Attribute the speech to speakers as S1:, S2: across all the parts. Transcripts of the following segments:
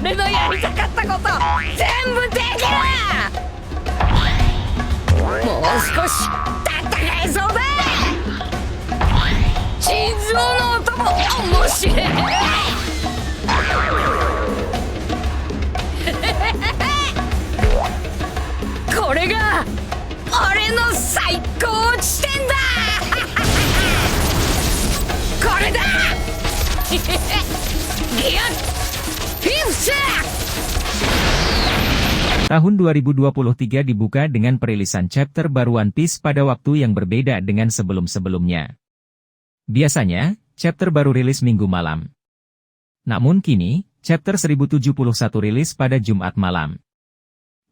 S1: 俺のやりたかったこと全部できる。もう少し戦えそうだ。心臓の音も面白い。これが俺の最高地点だ。これだ。ギュッ
S2: Tahun 2023 dibuka dengan perilisan chapter baru One Piece pada waktu yang berbeda dengan sebelum-sebelumnya. Biasanya, chapter baru rilis Minggu malam. Namun kini, chapter 1071 rilis pada Jumat malam.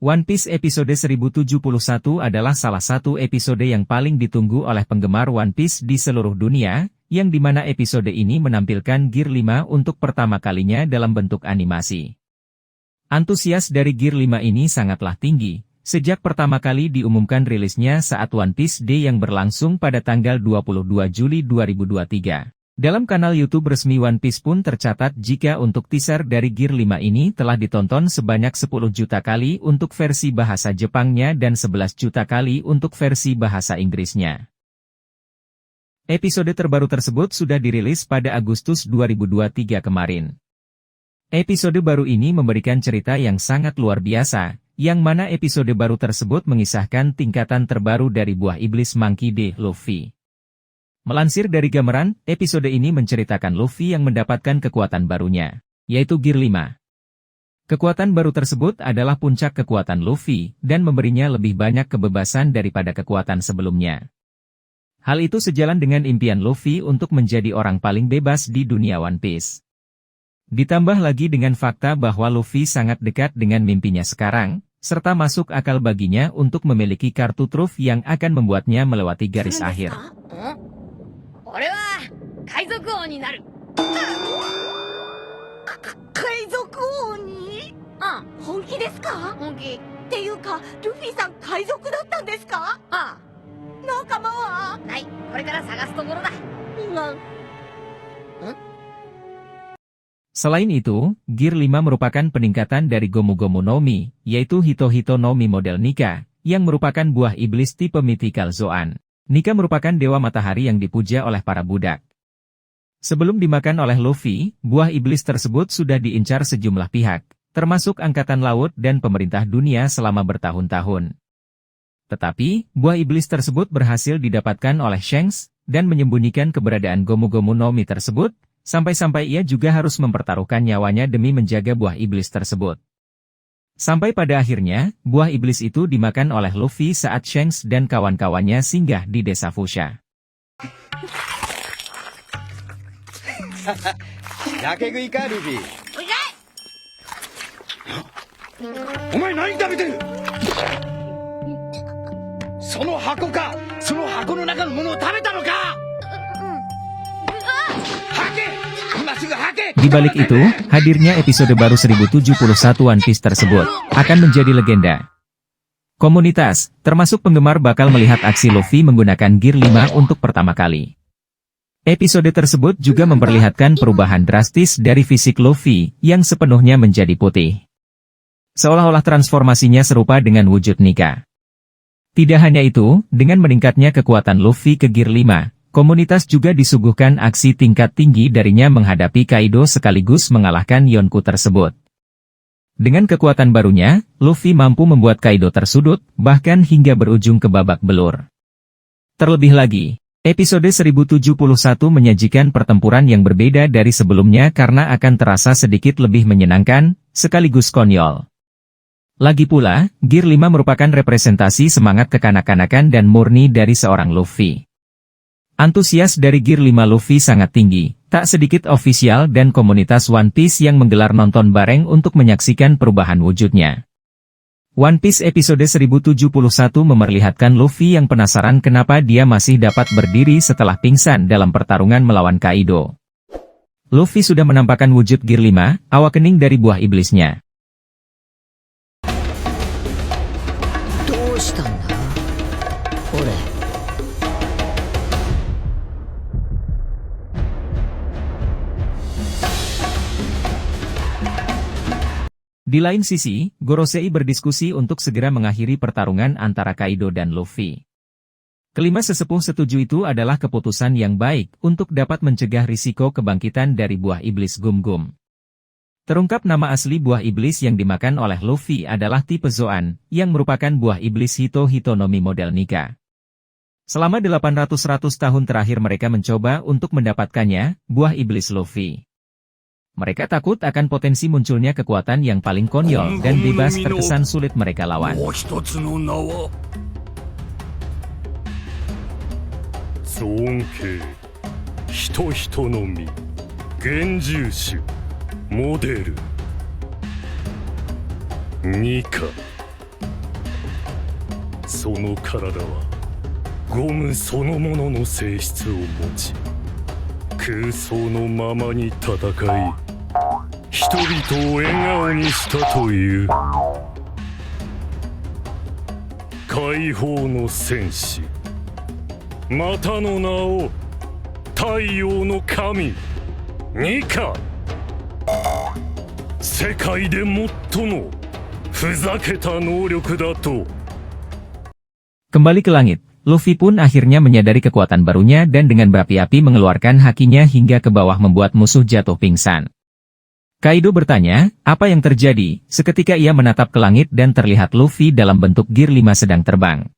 S2: One Piece episode 1071 adalah salah satu episode yang paling ditunggu oleh penggemar One Piece di seluruh dunia, yang dimana episode ini menampilkan Gear 5 untuk pertama kalinya dalam bentuk animasi. Antusias dari Gear 5 ini sangatlah tinggi, sejak pertama kali diumumkan rilisnya saat One Piece Day yang berlangsung pada tanggal 22 Juli 2023. Dalam kanal YouTube resmi One Piece pun tercatat jika untuk teaser dari Gear 5 ini telah ditonton sebanyak 10 juta kali untuk versi bahasa Jepangnya dan 11 juta kali untuk versi bahasa Inggrisnya. Episode terbaru tersebut sudah dirilis pada Agustus 2023 kemarin. Episode baru ini memberikan cerita yang sangat luar biasa, yang mana episode baru tersebut mengisahkan tingkatan terbaru dari buah iblis Monkey D. Luffy. Melansir dari gambaran, episode ini menceritakan Luffy yang mendapatkan kekuatan barunya, yaitu Gear 5. Kekuatan baru tersebut adalah puncak kekuatan Luffy, dan memberinya lebih banyak kebebasan daripada kekuatan sebelumnya. Hal itu sejalan dengan impian Luffy untuk menjadi orang paling bebas di dunia One Piece. Ditambah lagi dengan fakta bahwa Luffy sangat dekat dengan mimpinya sekarang, serta masuk akal baginya untuk memiliki kartu truf yang akan membuatnya melewati garis akhir. Selain itu, Gear 5 merupakan peningkatan dari Gomu Gomu no Mi, yaitu Hito Hito no Mi model Nika, yang merupakan buah iblis tipe Mythical Zoan. Nika merupakan dewa matahari yang dipuja oleh para budak. Sebelum dimakan oleh Luffy, buah iblis tersebut sudah diincar sejumlah pihak, termasuk Angkatan Laut dan pemerintah dunia selama bertahun-tahun. Tetapi, buah iblis tersebut berhasil didapatkan oleh Shanks, dan menyembunyikan keberadaan Gomu Gomu no Mi tersebut, sampai-sampai ia juga harus mempertaruhkan nyawanya demi menjaga buah iblis tersebut. Sampai pada akhirnya, buah iblis itu dimakan oleh Luffy saat Shanks dan kawan-kawannya singgah di desa Fushia. Di balik itu, hadirnya episode baru 1071 One Piece tersebut akan menjadi legenda. Komunitas, termasuk penggemar bakal melihat aksi Luffy menggunakan Gear 5 untuk pertama kali. Episode tersebut juga memperlihatkan perubahan drastis dari fisik Luffy yang sepenuhnya menjadi putih. Seolah-olah transformasinya serupa dengan wujud Nika. Tidak hanya itu, dengan meningkatnya kekuatan Luffy ke Gear 5, komunitas juga disuguhkan aksi tingkat tinggi darinya menghadapi Kaido sekaligus mengalahkan Yonko tersebut. Dengan kekuatan barunya, Luffy mampu membuat Kaido tersudut, bahkan hingga berujung ke babak belur. Terlebih lagi, episode 1071 menyajikan pertempuran yang berbeda dari sebelumnya karena akan terasa sedikit lebih menyenangkan, sekaligus konyol. Lagi pula, Gear 5 merupakan representasi semangat kekanak-kanakan dan murni dari seorang Luffy. Antusias dari Gear 5 Luffy sangat tinggi, tak sedikit ofisial dan komunitas One Piece yang menggelar nonton bareng untuk menyaksikan perubahan wujudnya. One Piece episode 1071 memperlihatkan Luffy yang penasaran kenapa dia masih dapat berdiri setelah pingsan dalam pertarungan melawan Kaido. Luffy sudah menampakkan wujud Gear 5, awakening dari buah iblisnya.
S1: どうしたんだ俺。
S2: Di lain sisi, Gorosei berdiskusi untuk segera mengakhiri pertarungan antara Kaido dan Luffy. Kelima sesepuh setuju itu adalah keputusan yang baik untuk dapat mencegah risiko kebangkitan dari buah iblis Gum-Gum. Terungkap nama asli buah iblis yang dimakan oleh Luffy adalah tipe Zoan, yang merupakan buah iblis Hito-Hitonomi model Nika. Selama 800 tahun terakhir mereka mencoba untuk mendapatkannya, buah iblis Luffy. Mereka takut akan potensi munculnya kekuatan yang paling konyol dan bebas terkesan sulit mereka lawan. Kembali ke langit, Luffy pun akhirnya menyadari kekuatan barunya dan dengan berapi-api mengeluarkan hakinya hingga ke bawah membuat musuh jatuh pingsan. Kaido bertanya, apa yang terjadi? Seketika ia menatap ke langit dan terlihat Luffy dalam bentuk Gear 5 sedang terbang.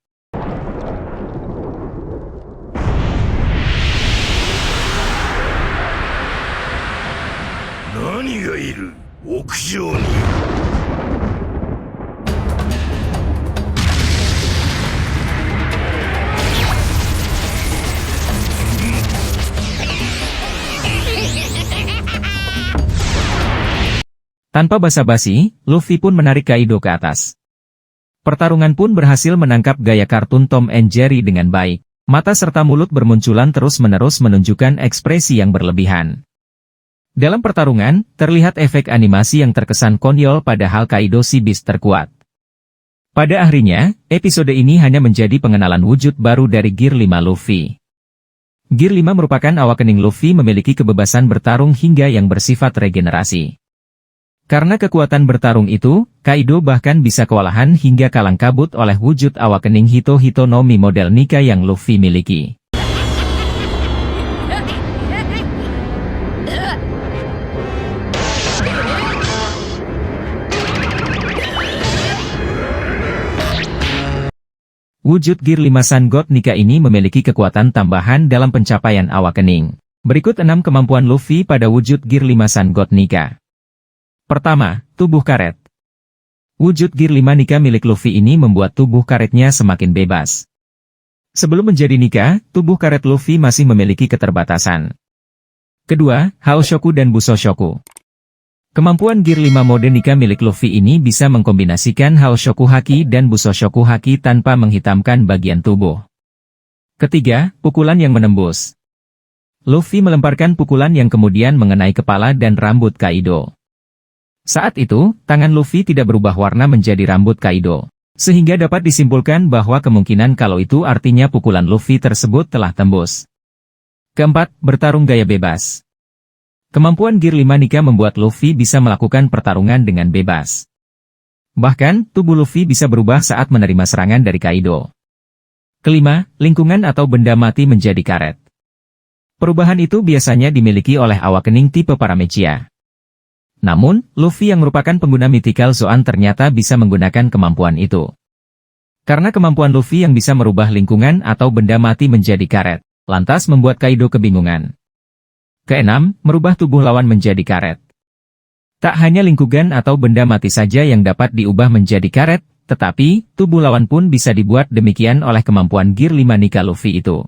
S2: Tanpa basa-basi, Luffy pun menarik Kaido ke atas. Pertarungan pun berhasil menangkap gaya kartun Tom and Jerry dengan baik. Mata serta mulut bermunculan terus-menerus menunjukkan ekspresi yang berlebihan. Dalam pertarungan, terlihat efek animasi yang terkesan konyol padahal Kaido si beast terkuat. Pada akhirnya, episode ini hanya menjadi pengenalan wujud baru dari Gear 5 Luffy. Gear 5 merupakan awakening Luffy memiliki kebebasan bertarung hingga yang bersifat regenerasi. Karena kekuatan bertarung itu, Kaido bahkan bisa kewalahan hingga kalang kabut oleh wujud awakening Hito-Hitonomi model Nika yang Luffy miliki. Wujud Gear 5 Sun God Nika ini memiliki kekuatan tambahan dalam pencapaian awakening. Berikut 6 kemampuan Luffy pada wujud Gear 5 Sun God Nika. Pertama, tubuh karet. Wujud Gear 5 Nika milik Luffy ini membuat tubuh karetnya semakin bebas. Sebelum menjadi Nika, tubuh karet Luffy masih memiliki keterbatasan. Kedua, Haoshoku dan Busoshoku. Kemampuan Gear 5 mode Nika milik Luffy ini bisa mengkombinasikan Haoshoku Haki dan Busoshoku Haki tanpa menghitamkan bagian tubuh. Ketiga, pukulan yang menembus. Luffy melemparkan pukulan yang kemudian mengenai kepala dan rambut Kaido. Saat itu, tangan Luffy tidak berubah warna menjadi rambut Kaido. Sehingga dapat disimpulkan bahwa kemungkinan kalau itu artinya pukulan Luffy tersebut telah tembus. Keempat, bertarung gaya bebas. Kemampuan Gear 5 Nika membuat Luffy bisa melakukan pertarungan dengan bebas. Bahkan, tubuh Luffy bisa berubah saat menerima serangan dari Kaido. Kelima, lingkungan atau benda mati menjadi karet. Perubahan itu biasanya dimiliki oleh awakening tipe Paramecia. Namun, Luffy yang merupakan pengguna Mythical Zoan ternyata bisa menggunakan kemampuan itu. Karena kemampuan Luffy yang bisa merubah lingkungan atau benda mati menjadi karet, lantas membuat Kaido kebingungan. Keenam, merubah tubuh lawan menjadi karet. Tak hanya lingkungan atau benda mati saja yang dapat diubah menjadi karet, tetapi, tubuh lawan pun bisa dibuat demikian oleh kemampuan Gear 5 Nika Luffy itu.